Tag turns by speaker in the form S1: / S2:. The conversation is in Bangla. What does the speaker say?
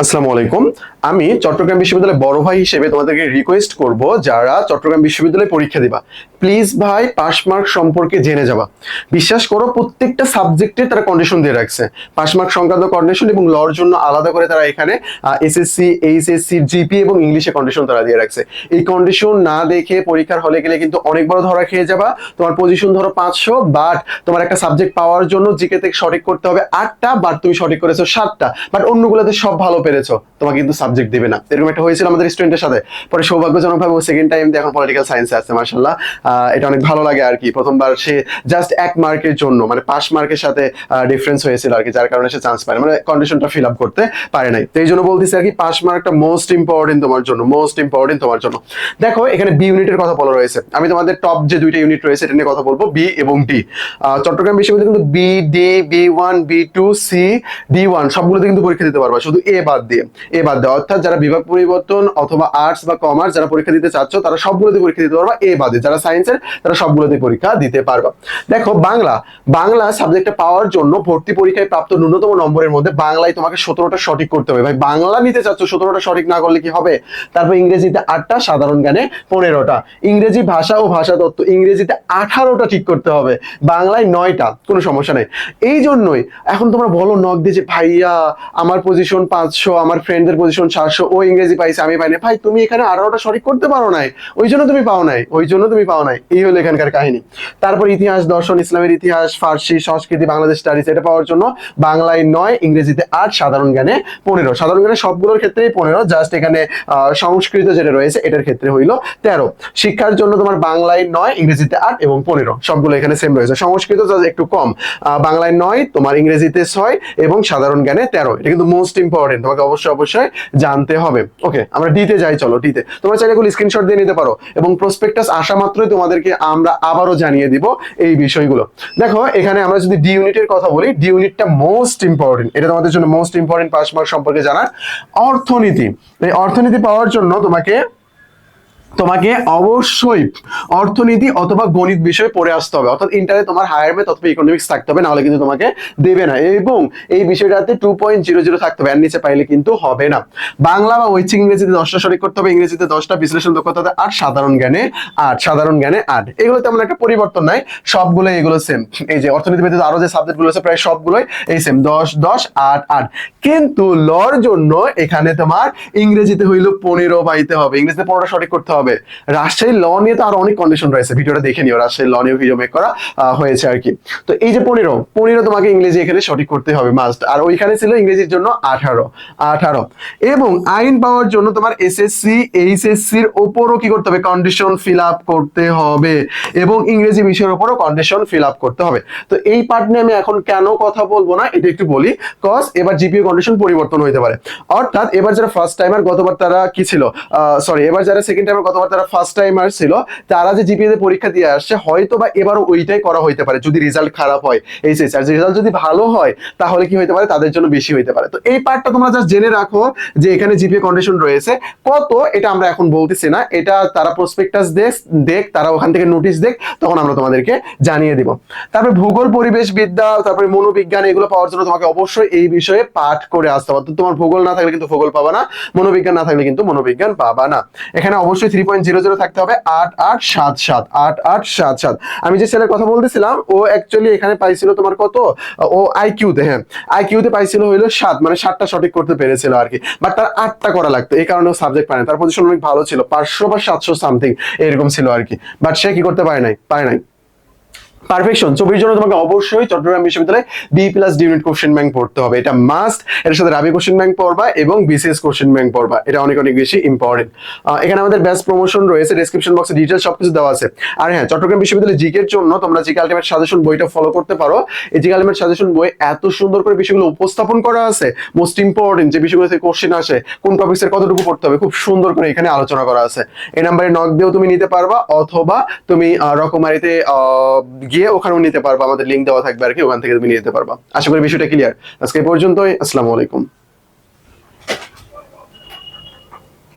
S1: আসসালামু আলাইকুম। আমি চট্টগ্রাম বিশ্ববিদ্যালয়ের বড় ভাই হিসেবে তোমাদেরকে রিকোয়েস্ট করব, যারা চট্টগ্রাম বিশ্ববিদ্যালয়ে পরীক্ষা দিবা, প্লিজ ভাই পাস মার্ক সম্পর্কে জেনে যাবা। বিশ্বাস করো, প্রত্যেকটা সাবজেক্টে তারা কন্ডিশন দিয়ে রাখছে, পাস মার্ক সংক্রান্ত কন্ডিশন, এবং লর জন্য আলাদা করে তারা এখানে এসএসসি, এইচএসসি, জিপি এবং ইংলিশে কন্ডিশন তারা দিয়ে রাখছে। এই কন্ডিশন না দেখে পরীক্ষার হলে গেলে কিন্তু অনেক বড় ধরা খেয়ে যাবা। তোমার পজিশন ধরো 500, বাট তোমার একটা সাবজেক্ট পাওয়ার জন্য জিকে থেকে সঠিক করতে হবে 8টা, বাট তুমি সঠিক করেছো 7টা, বাট অন্যগুলোতে সব ভালো পেরেছো, তোমাকে কিন্তু সাবজেক্ট দিবে না। এরকম একটা হয়েছিল আমাদের স্টুডেন্টের সাথে। পরে সৌভাগ্যজনকভাবে ও সেকেন্ড টাইম দিয়ে এখন পলিটিক্যাল সায়েন্সে আছে, মাশাআল্লাহ। এটা অনেক ভালো লাগে আর কি। প্রথমবার সে জাস্ট 1 মার্কের জন্য, মানে পাস মার্কের সাথে ডিফারেন্স হয়েছিল আর কি, যার কারণে সে চান্স পায়, মানে কন্ডিশনটা ফিল আপ করতে পারে নাই। তো এই জন্য বলতেছি আর কি, পাস মার্কটা মোস্ট ইম্পর্টেন্ট তোমার জন্য, মোস্ট ইম্পর্টেন্ট তোমার জন্য। দেখো এখানে বি ইউনিটের কথা বলা রয়েছে। আমি তোমাদের টপ যে 2টা ইউনিট রয়েছে এটা নিয়ে কথা বলবো, বি এবং ডি। চট্টগ্রাম বিশ্ববিদ্যালয় কিন্তু B, D, B one, B2, C, D one সবগুলোতে কিন্তু পরীক্ষা দিতে পারবা, শুধু এ বাদ দিয়ে। এ বাদ দেওয়া, অর্থাৎ যারা বিভাগ পরিবর্তন অথবা আর্টস বা কমার্স যারা পরীক্ষা দিতে চাচ্ছ, তারা সবগুলোতে পরীক্ষা দিতে পারবা। এ বাদে যারা সায়েন্সের, তারা সবগুলোতে পরীক্ষা দিতে পারবা। দেখো বাংলা সাবজেক্টটা পাওয়ার জন্য ভর্তি পরীক্ষায় প্রাপ্ত ন্যূনতম নম্বরের মধ্যে বাংলায় তোমাকে 17টা সঠিক করতে হবে। ভাই বাংলা নিতে চাচ্ছ, 17টা সঠিক না করলে কি হবে? তারপর ইংরেজিতে 8টা, সাধারণ জ্ঞানে 15টা, ইংরেজি ভাষা ও ভাষাতত্ত্ব ইংরেজিতে 18টা ঠিক করতে হবে, বাংলায় 9টা, কোনো সমস্যা নেই। এই জন্যই এখন তোমরা বলো নক দিয়ে যে ভাইয়া আমার পজিশন 500, আমার ফ্রেন্ডদের পজিশন 700, ও ইংরেজি পাইছে আমি পাইনি। ভাই তুমি এখানে 18টা সঠিক করতে পারো নাই, ওই জন্য তুমি পাও নাই, ওই জন্য তুমি পাও নাই। এই হলো এখানকার কাহিনী। তারপর ইতিহাস, দর্শন, ইসলামের ইতিহাস, ফার্সি, সংস্কৃতি, বাংলাদেশ স্টাডিজ, এটা পাওয়ার জন্য বাংলায় 9, ইংরেজিতে 8, সাধারণ জ্ঞানে 15। সাধারণ জ্ঞানে সবগুলোর ক্ষেত্রেই 15, জাস্ট এখানে সংস্কৃত যেটা রয়েছে এটার ক্ষেত্রে হইলো 13। শিক্ষার জন্য তোমার বাংলায় 9, ইংরেজিতে 8 এবং 15, সবগুলো এখানে সেম রয়েছে। সংস্কৃত একটু কম, বাংলায় 9, তোমার ইংরেজিতে 6 এবং সাধারণ জ্ঞানে 13। এটা কিন্তু মোস্ট ইম্পর্টেন্ট, তোমাকে অবশ্যই জানতে হবে। ওকে, আমরা ডিতে যাই, চলো ডিতে। তোমরা চাইলে এগুলো স্ক্রিনশট দিয়ে নিতে পারো, এবং প্রসপেক্টাস আসা মাত্রই তোমাদেরকে আমরা আবারও জানিয়ে দিব এই বিষয়গুলো। দেখো এখানে আমরা যদি ডি ইউনিটের কথা বলি, ডি ইউনিটটা মোস্ট ইম্পর্টেন্ট, এটা তোমাদের জন্য মোস্ট ইম্পর্টেন্ট পাস মার্ক সম্পর্কে জানার। অর্থনীতি, এই অর্থনীতি পাওয়ার জন্য তোমাকে অবশ্যই অর্থনীতি অথবা গণিত বিষয়ে পড়ে আসতে হবে, অর্থাৎ ইন্টারে তোমার হায়ার ম্যাথ অথবা ইকোনমিক্স থাকতে হবে, নাহলে কিন্তু তোমাকে দেবে না। এবং এই বিষয়টাতে 2.00 থাকতে হবে, এর নিচে পাইলে কিন্তু হবে না। বাংলা বা ঐচ্ছিক ইংরেজিতে 10টা সঠিক করতে হবে, ইংরেজিতে 10টা, বিশ্লেষণ দক্ষতা 8, সাধারণ জ্ঞানে 8। এগুলো তেমন একটা পরিবর্তন নাই, সবগুলো এগুলো সেম। এই যে অর্থনীতি ব্যতীত আরো যে সাবজেক্টগুলো আছে প্রায় সবগুলোই এই সেম, 10, 10, 8, 8। কিন্তু লর জন্য এখানে তোমার ইংরেজিতে হইলো 15 পাইতে হবে, ইংরেজিতে 15টা সঠিক করতে হবে। রাজশাহী ল নিয়ে তো আরো অনেক কন্ডিশন রয়েছে, ভিডিওটা দেখে নিও, রাজশাহী ল নিয়ে ভিডিও মেক করা হয়েছে আর কি। তো এই যে 15 তোমাকে ইংরেজি এখানে সঠিক করতে হবে মাস্ট, আর ওইখানে ছিল ইংরেজির জন্য 18। এবং আইন পাওয়ার জন্য তোমার এসএসসি, এইচএসসির ওপরও কি করতে হবে? কন্ডিশন ফিল আপ করতে হবে, এবং ইংরেজি বিষয়ের উপরও কন্ডিশন ফিল আপ করতে হবে। তো এই পার্ট নিয়ে আমি এখন কেন কথা বলবো না, এটা একটু বলি। কজ এবার জিপিএ কন্ডিশন পরিবর্তন হতে পারে, অর্থাৎ এবার যারা ফার্স্ট টাইমার, গতবার তারা কি ছিল, এবার যারা সেকেন্ড টাইমার, গতবার তারা ফার্স্ট টাইমার ছিল, তারা যে জিপিএ তে পরীক্ষা দিয়ে আসছে, হয়তো বা এবারও ওইটাই করা হইতে পারে যদি রেজাল্ট খারাপ হয়। এইচএসসি আর রেজাল্ট যদি ভালো হয়, তাহলে কি হইতে পারে, তাদের জন্য বেশি হইতে পারে। তো এই পার্টটা তোমরা জাস্ট জেনে রাখো যে এখানে জিপিএ কন্ডিশন রয়েছে কত, এটা আমরা এখন বলতেছি না, এটা তারা প্রসপেক্টাস দেখ, তারা ওখান থেকে নোটিশ দেখ, তখন আমরা তোমাদেরকে জানিয়ে দিব। তারপরে ভূগোল, পরিবেশ বিদ্যা, তারপরে মনোবিজ্ঞান, এগুলো পাওয়ার জন্য তোমাকে অবশ্যই এই বিষয়ে পাঠ করে আসতে হবে। তোমার ভূগোল না থাকলে কিন্তু ভূগোল পাবা না, মনোবিজ্ঞান না থাকলে কিন্তু মনোবিজ্ঞান পাবা না। এখানে অবশ্যই 3.00 থাকতে হবে, 8877। আমি যে ছেলের কথা বলতেছিলাম, ও অ্যাকচুয়ালি এখানে পাইছিল তোমার কত, ও আইকিউতে, হ্যাঁ আইকিউতে পাইছিল হইলো 7, মানে 7টা সঠিক করতে পেরেছিল আর কি, বাট তার 8টা করা লাগতো, এই কারণে সাবজেক্ট পায় না। তার পজিশন অনেক ভালো ছিল, 500 বা 700 সামথিং এরকম ছিল আর কি, বাট সে কি করতে পারে নাই। পারফেকশন ছবির জন্য তোমাকে অবশ্যই চট্টগ্রাম বিশ্ববিদ্যালয়ে B+D ইউনিট কোশ্চেন ব্যাংক পড়তে হবে, এটা মাস্ট। এর সাথে রাবি কোশ্চেন ব্যাংক পড়বা এবং বিসিএস কোশ্চেন ব্যাংক পড়বা, এটা অনেক বেশি ইম্পর্টেন্ট। এখানে আমাদের ব্যাচ প্রমোশন রয়েছে, ডেসক্রিপশন বক্সে ডিটেইলস সবকিছু দেওয়া আছে। আর হ্যাঁ, চট্টগ্রাম বিশ্ববিদ্যালয়ে জিকের জন্য তোমরা জিকে আলটিমেট সাজেশন বইটা ফলো করতে পারো। এই জিকে আলটিমেট সাজেশন বই এত সুন্দর করে বিষয়গুলো উপস্থাপন করা আছে, মোস্ট ইম্পর্টেন্ট যে বিষয়গুলো থেকে কোশ্চেন আসে, কোন টপিকসের কতটুকু পড়তে হবে, খুব সুন্দর করে এখানে আলোচনা করা আছে। এই নাম্বারে নক দিয়েও তুমি নিতে পারবা, অথবা তুমি রকমারিতে গিয়ে ওখানেও নিতে পারবা, আমাদের লিংক দেওয়া থাকবে আর কি, ওখান থেকে তুমি নিতে পারবা। আশা করি বিষয়টা ক্লিয়ার। আজকে এই পর্যন্তই, আসসালামু আলাইকুম।